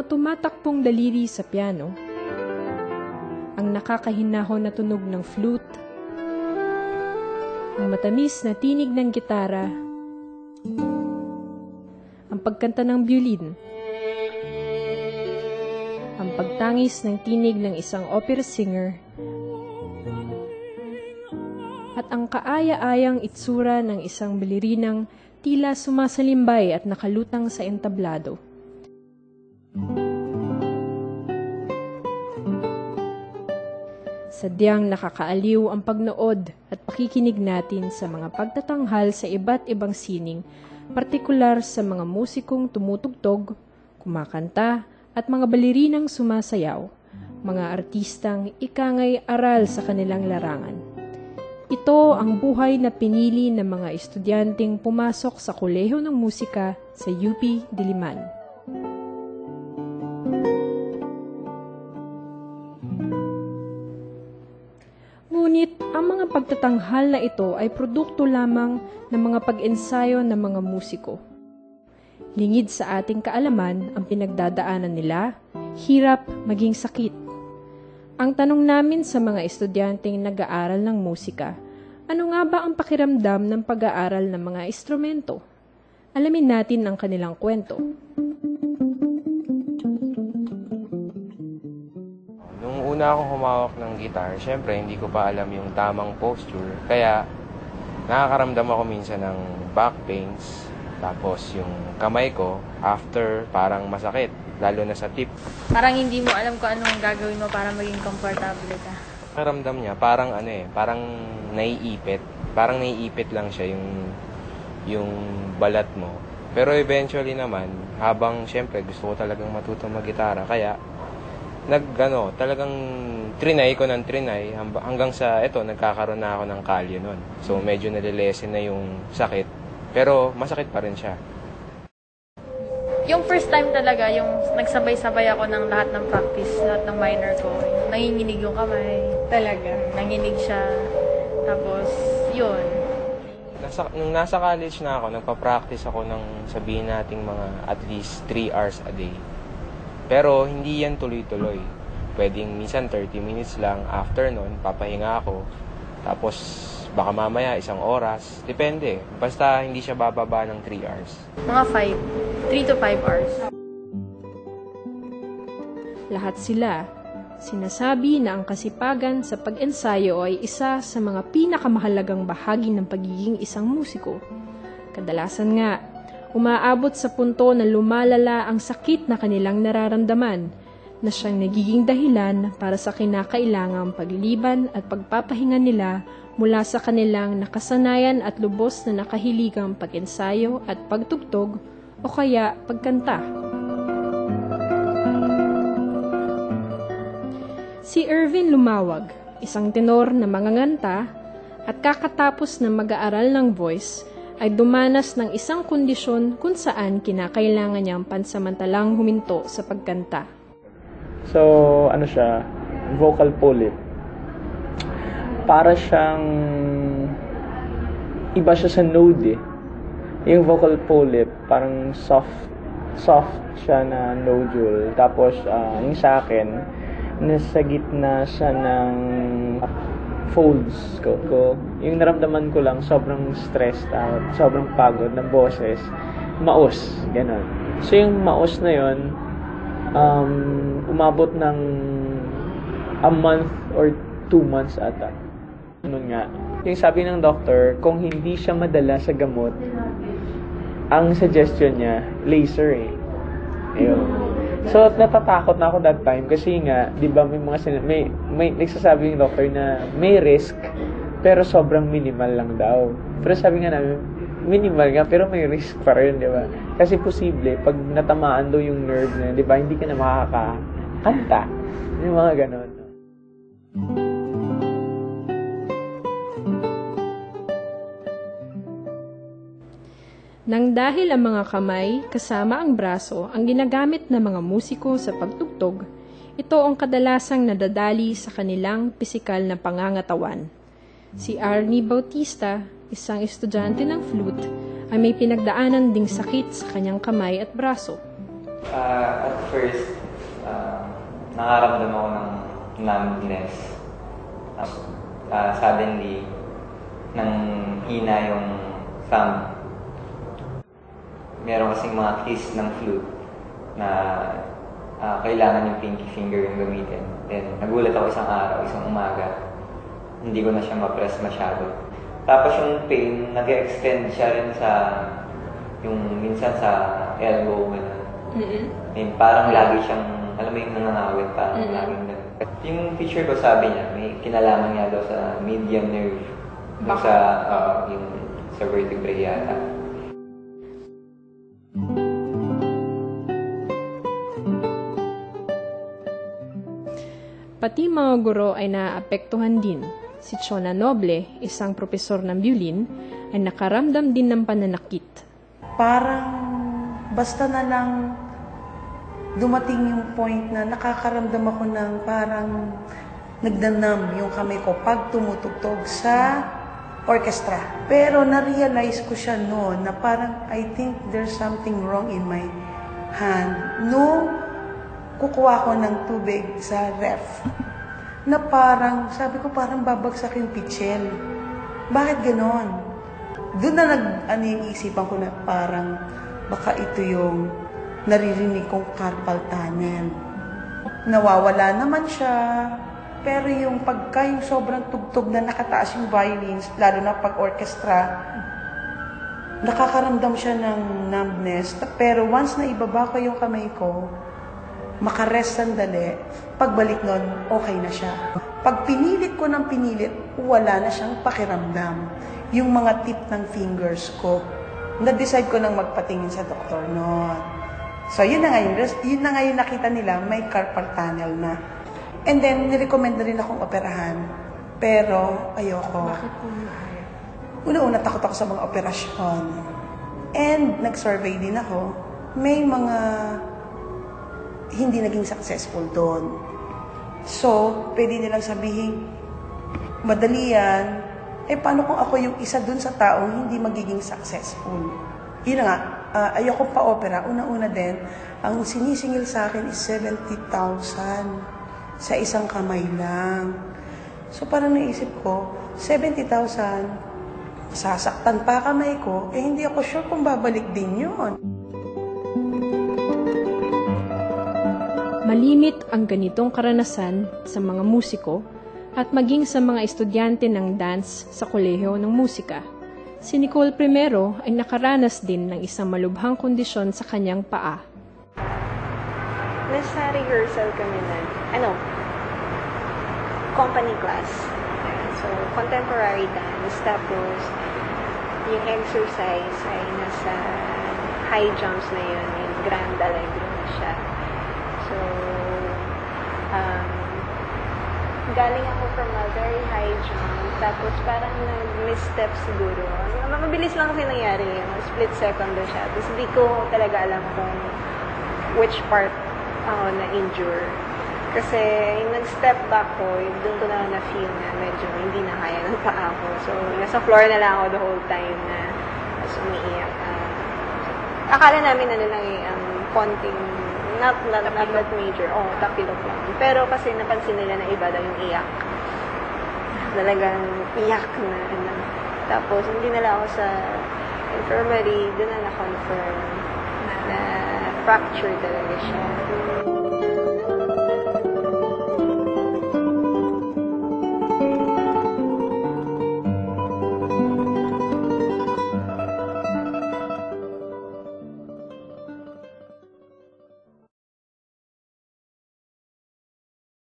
mga tumatakbong daliri sa piano, ang nakakahinahon na tunog ng flute, ang matamis na tinig ng gitara, ang pagkanta ng violin, ang pagtangis ng tinig ng isang opera singer, at ang kaaya-ayang itsura ng isang balerinang tila sumasalimbay at nakalutang sa entablado. Sadyang nakakaaliw ang pagnood at pakikinig natin sa mga pagtatanghal sa iba't ibang sining, partikular sa mga musikong tumutugtog, kumakanta, at mga balerinang sumasayaw, mga artistang ikangay aral sa kanilang larangan. Ito ang buhay na pinili ng mga estudyanteng pumasok sa Kolehiyo ng Musika sa UP Diliman. Ngunit ang mga pagtatanghal na ito ay produkto lamang ng mga pag-ensayo ng mga musiko. Lingid sa ating kaalaman ang pinagdadaanan nila, hirap maging sakit. Ang tanong namin sa mga estudyanteng nag-aaral ng musika, ano nga ba ang pakiramdam ng pag-aaral ng mga instrumento? Alamin natin ang kanilang kwento. Nung una akong humawak ng gitar, syempre hindi ko pa alam yung tamang posture, kaya nakakaramdam ako minsan ng back pains, tapos yung kamay ko, after parang masakit. Lalo na sa tip. Parang hindi mo alam kung anong gagawin mo para maging komportable ka. Karamdam niya, parang parang naiipit. Parang naiipit lang siya yung balat mo. Pero eventually naman, habang syempre gusto ko talagang matutong mag-gitara, kaya talagang trinay ko ng trinay hanggang sa nagkakaroon na ako ng kalyo nun. So medyo nalilesen na yung sakit, pero masakit pa rin siya. Yung first time talaga, yung nagsabay-sabay ako ng lahat ng practice, lahat ng minor ko. Nanginginig yung kamay. Talaga? Nanginig siya. Tapos, yun. Nung nasa college na ako, nagpa-practice ako ng sabihin nating mga at least 3 hours a day. Pero hindi yan tuloy-tuloy. Pwedeng minsan 30 minutes lang. After nun, papahinga ako. Tapos, baka mamaya 1 oras. Depende. Basta hindi siya bababa ng 3 hours. Mga 3 to 5 hours. Lahat sila, sinasabi na ang kasipagan sa pag-ensayo ay isa sa mga pinakamahalagang bahagi ng pagiging isang musiko. Kadalasan nga, umaabot sa punto na lumalala ang sakit na kanilang nararamdaman, na siyang nagiging dahilan para sa kinakailangang pagliban at pagpapahinga nila mula sa kanilang nakasanayan at lubos na nakahiligang pag-ensayo at pagtugtog o kaya pagkanta. Si Ervin Lumawag, isang tenor na manganganta at kakatapos na mag-aaral ng voice, ay dumanas ng isang kondisyon kung saan kinakailangan niyang pansamantalang huminto sa pagkanta. So, siya? Vocal polyp. Para siyang iba siya sa node eh. Yung vocal polyp, parang soft siya na nodule. Tapos, yung sa akin, nasa gitna siya ng folds ko. Yung naramdaman ko lang, sobrang stressed out, sobrang pagod ng boses. Maos, gano'n. So, yung maos na yun, umabot ng a month or 2 months ata. Nga. Yung sabi ng doctor, kung hindi siya madala sa gamot, ang suggestion niya, laser eh. Ayun. So, natatakot na ako that time kasi nga, di ba may may nagsasabi yung doctor na may risk, pero sobrang minimal lang daw. Pero sabi nga namin, minimal nga, pero may risk pa rin, di ba? Kasi posible, pag natamaan daw yung nerve na, di ba, hindi ka na makakakanta. Yung mga ganon. Nang dahil ang mga kamay kasama ang braso ang ginagamit ng mga musiko sa pagtugtog, ito ang kadalasang nadadali sa kanilang pisikal na pangangatawan. Si Arnie Bautista, isang estudyante ng flute, ay may pinagdaanan ding sakit sa kanyang kamay at braso. At first, nakaramdam ako ng numbness. Suddenly, nang hina yung thumb. Meron kasing mga keys ng flute na kailangan yung pinky finger yung gamitin. Then, nagulat ako isang araw, isang umaga. Hindi ko na siya ma-press masyado. Tapos yung pain, nag-extend siya rin sa, yung minsan sa elbow. Mm-hmm. Parang lagi siyang, alam mo yung nanganawit, parang laging yung teacher ko sabi niya, may kinalaman niya daw sa median nerve. Yung sa vertebrae yata. Pati mga guro ay naapektuhan din. Si Chona Noble, isang propesor ng violin, ay nakaramdam din ng pananakit. Parang basta na lang dumating yung point na nakakaramdam ako ng parang nagdanam yung kamay ko pag tumutugtog sa orchestra. Pero na-realize ko siya noon na parang I think there's something wrong in my hand. Nung kukuha ko ng tubig sa ref, na parang, sabi ko parang babagsak yung pitchel. Bakit ganon? Doon na yung isipan ko na parang baka ito yung naririnig kong carpal tunnel. Nawawala naman siya, pero yung pagka yung sobrang tugtog na nakataas yung violins, lalo na pag orchestra, nakakaramdam siya ng numbness. Pero once na ibaba ko yung kamay ko, makarest sandali, pagbalik nun, okay na siya. Pag pinilit ko ng pinilit, wala na siyang pakiramdam. Yung mga tip ng fingers ko, na-decide ko nang magpatingin sa doktor noon. So, yun na nga yung nakita nila, may carpal tunnel na. And then, nirecommend na rin akong operahan. Pero, ayoko. Bakit po maaari? Una-una, takot ako sa mga operasyon. And, nag-survey din ako. May mga hindi naging successful doon. So, pwede nilang sabihin, madali yan, paano kung ako yung isa doon sa taong hindi magiging successful? Yun nga, ayoko pa opera. Una-una din, ang sinisingil sa akin is 70,000 sa isang kamay lang. So, parang naisip ko, 70,000, sasaktan pa kamay ko, hindi ako sure kung babalik din yun. Malimit ang ganitong karanasan sa mga musiko at maging sa mga estudyante ng dance sa kolehiyo ng musika. Si Nicole primero ay nakaranas din ng isang malubhang kondisyon sa kanyang paa. Nasa rehearsal kami company class. So, contemporary dance. Tapos, yung exercise ay nasa high jumps na yun. Yung grand allegro na siya. So, galing ako from a very high jump. Tapos parang nag-misstep siguro. Mabilis lang kasi nangyari yun. Split second na siya. Tapos hindi ko talaga alam kung which part ako na-injure. Kasi yung nag-step back ko, doon ko na na-feel na medyo hindi na kaya ng paa ko. So, nasa floor na lang ako the whole time na umiiyak. Akala namin konting not that major. Tapilok lang. Pero kasi napansin nila na iba daw yung iyak. Talagang iyak na. Tapos, hindi nila ako sa infirmary, doon na na-confirm na fracture talaga siya.